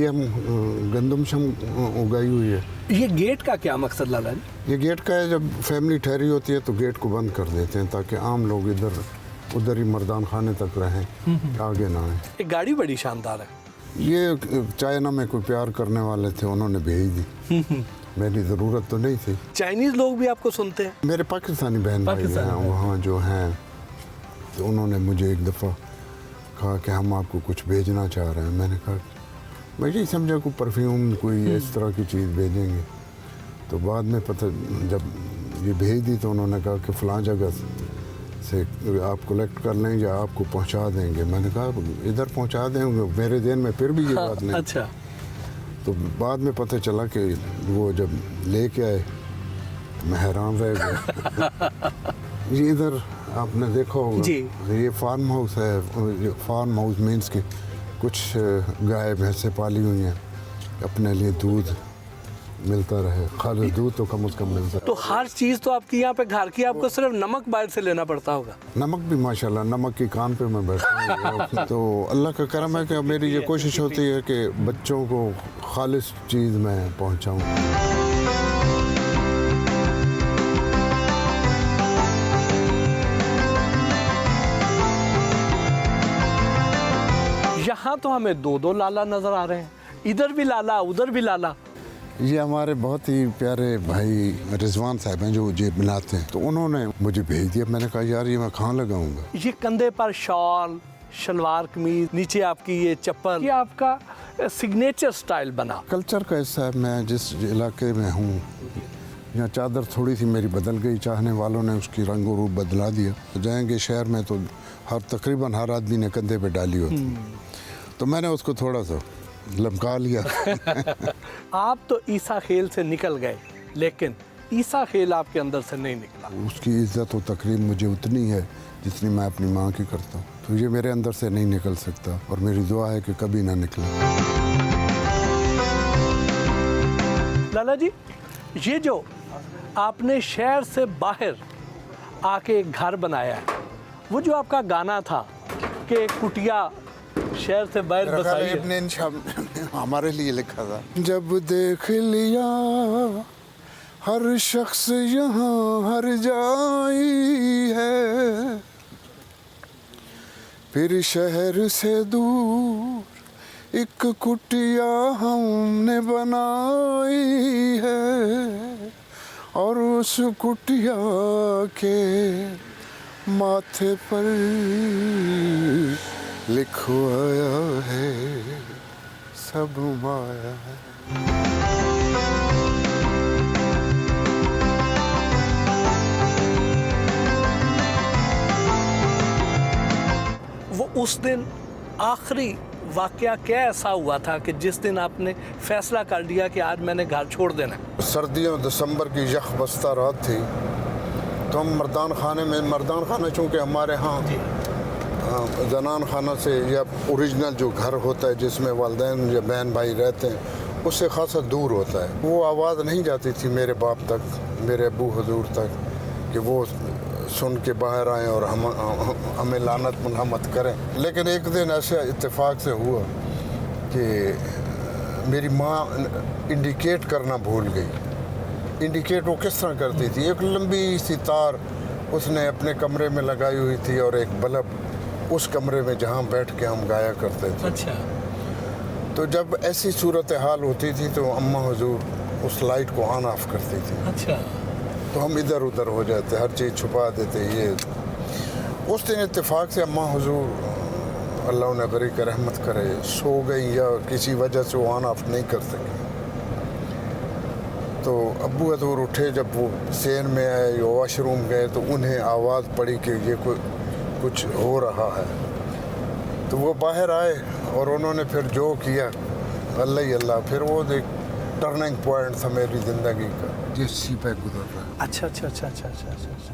ये हम गंदम शम उगाई हुई है। ये गेट का क्या मकसद लाला जी? ये गेट का है, जब फैमिली ठहरी होती है तो गेट को बंद कर देते हैं ताकि आम लोग इधर उधर ही मर्दान खाने तक रहें, आगे ना आए। ये गाड़ी बड़ी शानदार है। ये चाइना में कोई प्यार करने वाले थे, उन्होंने भेज दी। मेरी ज़रूरत तो नहीं थी। चाइनीज़ लोग भी आपको सुनते हैं? मेरे पाकिस्तानी बहन भाई हैं वहाँ जो हैं, तो उन्होंने मुझे एक दफ़ा कहा कि हम आपको कुछ भेजना चाह रहे हैं। मैंने कहा मैं यही समझा कोई परफ्यूम कोई इस तरह की चीज़ भेजेंगे। तो बाद में पता जब ये भेज दी तो उन्होंने कहा कि फ़लाँ जगह से आप कलेक्ट कर लें या आपको पहुंचा देंगे। मैंने कहा इधर पहुंचा देंगे, मेरे दिन में फिर भी ये बात नहीं। अच्छा। तो बाद में पता चला कि वो जब लेके आए तो मैं हैरान रह गया। ये इधर आपने देखा होगा जी। ये फार्म हाउस है। फार्म हाउस मीन्स कि कुछ गाय भैंसें पाली हुई हैं, अपने लिए दूध मिलता रहे, खाली दूध तो कम से कम मिलता है। तो हर चीज़ तो आपकी यहाँ पे घर की, आपको सिर्फ नमक बाहर से लेना पड़ता होगा? नमक भी माशाल्लाह, नमक की कान पे मैं बैठा हूँ। तो अल्लाह का करम है कि मेरी ये कोशिश होती है कि बच्चों को खालिश चीज़ मैं पहुँचाऊँ। यहाँ तो हमें दो दो लाला नजर आ रहे हैं, इधर भी लाला उधर भी लाला। ये हमारे बहुत ही प्यारे भाई रिजवान साहब हैं जो ये बनाते हैं, तो उन्होंने मुझे भेज दिया। मैंने कहा यार ये मैं कहाँ लगाऊंगा। ये कंधे पर शॉल, शलवार कमीज, नीचे आपकी ये चप्पल, ये आपका सिग्नेचर स्टाइल बना। कल्चर का हिस्सा है। मैं जिस इलाके में हूँ यहाँ चादर थोड़ी सी मेरी बदल गई, चाहने वालों ने उसकी रंग और रूप बदला दिया। तो जाएंगे शहर में तो तकरीबन हर आदमी ने कंधे पे डाली होती, तो मैंने उसको थोड़ा सा लमका लिया। आप तो ईसा खेल से निकल गए, लेकिन ईसा खेल आपके अंदर से नहीं निकला। उसकी इज्जत और तकरीम मुझे उतनी है जितनी मैं अपनी माँ की करता हूँ, तो ये मेरे अंदर से नहीं निकल सकता और मेरी दुआ है कि कभी ना निकले। लाला जी, ये जो आपने शहर से बाहर आके एक घर बनाया है, वो जो आपका गाना था कि कुटिया शहर से बाहर बसाई है, हमारे लिए लिखा था। जब देख लिया हर शख्स यहाँ हर जाई है, फिर शहर से दूर एक कुटिया हमने बनाई है, और उस कुटिया के माथे पर लिखवाया है सब माया है। वो उस दिन आखिरी वाकया क्या ऐसा हुआ था कि जिस दिन आपने फैसला कर लिया कि आज मैंने घर छोड़ देना? सर्दियों दिसंबर की यख बस्ता रात थी, तो हम मर्दान खाना चूँकि हमारे यहाँ जनान खाना से या ओरिजिनल जो घर होता है जिसमें वालिदैन या बहन भाई रहते हैं उससे खासा दूर होता है। वो आवाज़ नहीं जाती थी मेरे बाप तक, मेरे अबू हुजूर तक, कि वो सुन के बाहर आएँ और हमें लानत मुलामत करें। लेकिन एक दिन ऐसे इत्तेफाक से हुआ कि मेरी माँ इंडिकेट करना भूल गई। इंडिकेट वो किस तरह करती थी, एक लंबी सी तार उसने अपने कमरे में लगाई हुई थी और एक बल्ब उस कमरे में जहाँ बैठ के हम गाया करते थे। अच्छा। तो जब ऐसी सूरत हाल होती थी तो अम्मा हुजूर उस लाइट को ऑन ऑफ करती थी। अच्छा। तो हम इधर उधर हो जाते, हर चीज़ छुपा देते। ये उस दिन इत्तेफाक से अम्मा हुजूर अल्लाह ने गरी का रहमत करे सो गई या किसी वजह से वो ऑन ऑफ नहीं कर सकी। तो अब्बू हुजूर उठे, जब वो सेन में आए या वॉशरूम गए तो उन्हें आवाज़ पड़ी कि ये कुछ हो रहा है। तो वो बाहर आए और उन्होंने फिर जो किया अल्लाह ही अल्लाह, फिर वो एक टर्निंग पॉइंट था मेरी ज़िंदगी का, जिससी पे गुजर रहा है। अच्छा अच्छा अच्छा अच्छा अच्छा अच्छा।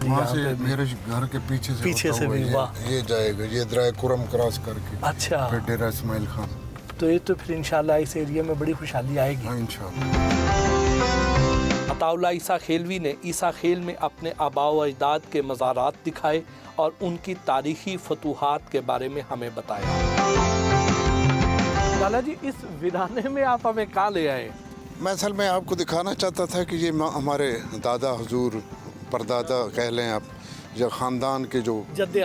वहाँ से मेरे घर के पीछे से भी वाह, ये जाएगा, ये दराए कुरम क्रॉस करके। अच्छा। फिर डेरा इस्माइल खान। तो ये तो फिर इंशाल्लाह इस एरिया में बड़ी खुशहाली आएगी। हाँ इंशाल्लाह। अताउल्लाह ईसा खेलवी ने ईसा खेल में अपने आबा व अजदाद के मज़ारात दिखाए और उनकी तारीखी फतूहात के बारे में हमें बताया। लाला जी, इस वीराने में आप हमें कहाँ ले आए? मैं असल में आपको दिखाना चाहता था कि ये हमारे दादा हुजूर परदादा कह लें आप, या ख़ानदान के जो जद्द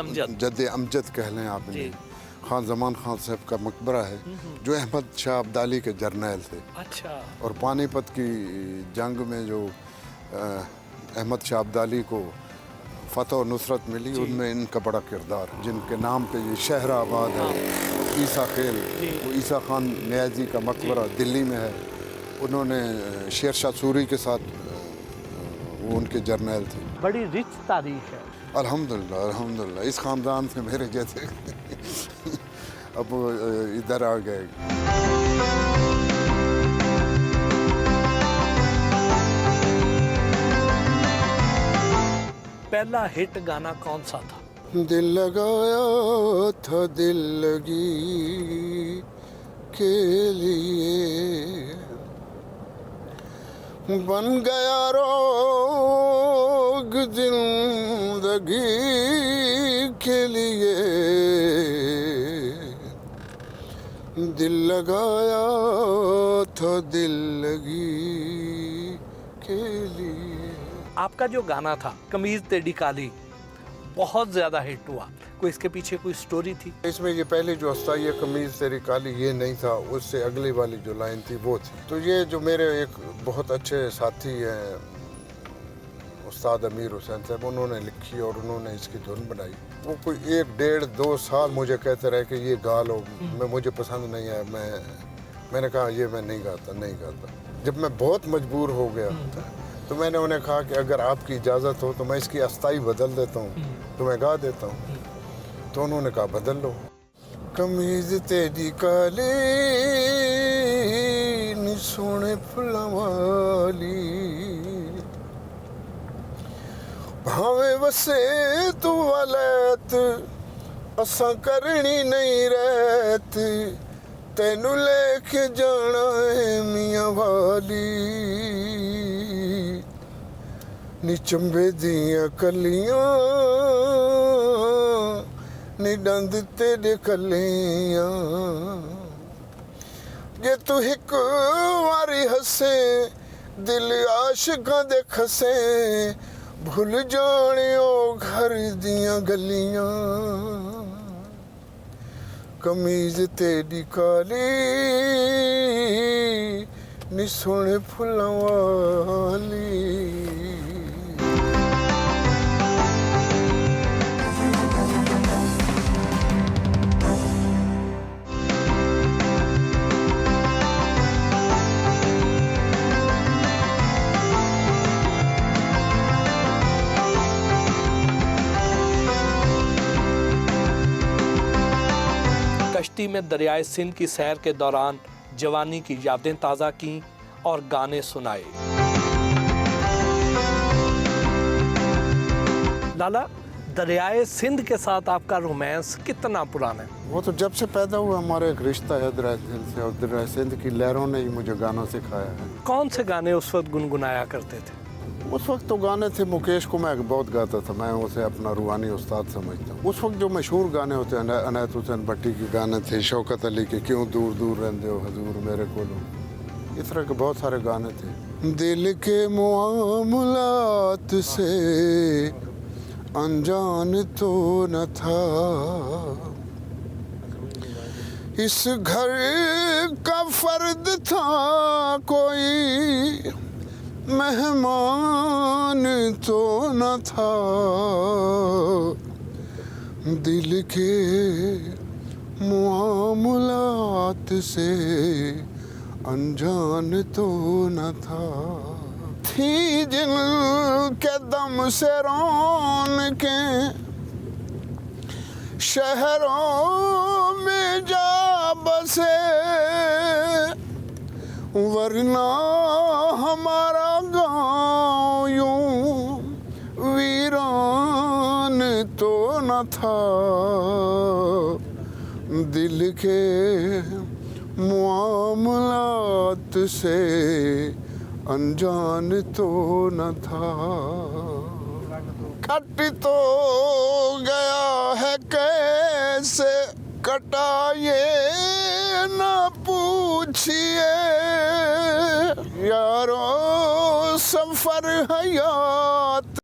अमजद कह लें आप इन्हें, खान जमान खान साहब का मकबरा है, जो अहमद शाह अब्दाली के जर्नैल थे। अच्छा। और पानीपत की जंग में जो अहमद शाह अब्दाली को फ़तह और नुसरत मिली, उनमें इनका बड़ा किरदार, जिनके नाम पे ये शहर आबाद है, ईसा खेल, वो ईसा खान न्याजी का मकबरा दिल्ली में है। उन्होंने शेर शाह सूरी के साथ, वो उनके जर्नैल थे। बड़ी रिच तारीख है। अल्हम्दुलिल्लाह अल्हम्दुलिल्लाह, इस ख़ानदान से मेरे जैसे अब इधर आ गए। पहला हिट गाना कौन सा था? दिल लगाया था दिल लगी के लिए, बन गया रोग जिंदगी के लिए, दिल लगाया था दिल लगी के लिए। आपका जो गाना था कमीज तेरी काली, बहुत ज़्यादा हिट हुआ, कोई इसके पीछे कोई स्टोरी थी? इसमें ये पहले जो अस्ताई कमीज तेरी काली ये नहीं था, उससे अगली वाली जो लाइन थी वो थी। तो ये जो मेरे एक बहुत अच्छे साथी हैं उस्ताद अमीर हुसैन साहब, उन्होंने लिखी और उन्होंने इसकी धुन बनाई। वो कोई 1, 1.5, 2 साल मुझे कहते रहे कि ये गा लो, मुझे पसंद नहीं आया। मैंने कहा ये मैं नहीं गाता। जब मैं बहुत मजबूर हो गया तो मैंने उन्हें कहा कि अगर आपकी इजाज़त हो तो मैं इसकी अस्ताई बदल देता हूँ, तो मैं गा देता हूँ। तो उन्होंने कहा बदल लो। कमीज तेरी काली नी सोने फुल्लां वाली, भावे वसे तू वलैत असां करनी नहीं रहत, तेनू लेके जाना है मियां वाली, नी चंबे दियां कलियां नी डंद तेरे कलियां, जे तू हिक वारी हसे दिल आशिकां दे खसे, भुल जाने ओ घर दियां गलियां, कमीज तेरी काली नी सोने फुल्लां वाली। कश्ती में दरियाए सिंध की सैर के दौरान जवानी की यादें ताज़ा की और गाने सुनाए। लाला, दरियाए सिंध के साथ आपका रोमांस कितना पुराना है? वो तो जब से पैदा हुआ हमारा एक रिश्ता है दरियाए सिंध से, और दरियाए सिंध की लहरों ने ही मुझे गाना सिखाया है। कौन से गाने उस वक्त गुनगुनाया करते थे? उस वक्त तो गाने थे, मुकेश को मैं बहुत गाता था, मैं उसे अपना रूहानी उस्ताद समझता हूँ। उस वक्त जो मशहूर गाने होते हैं, अनैत हुसैन भट्टी के गाने थे, शौकत अली के क्यों दूर दूर रहंदे हो हजूर मेरे कोलों, इस तरह के बहुत सारे गाने थे। दिल के मामलात से अनजान तो न था, इस घर का फर्द था कोई मेहमान तो न था, दिल के मामलात से अनजान तो न था, थी जिन के दम से रौन के शहरों में जा बसे, वरना हमारा गाँव यूं वीरान तो न था, दिल के मामलात से अनजान तो न था, कट तो गया है कैसे कटा ये न पूछिए यारो सफर हयात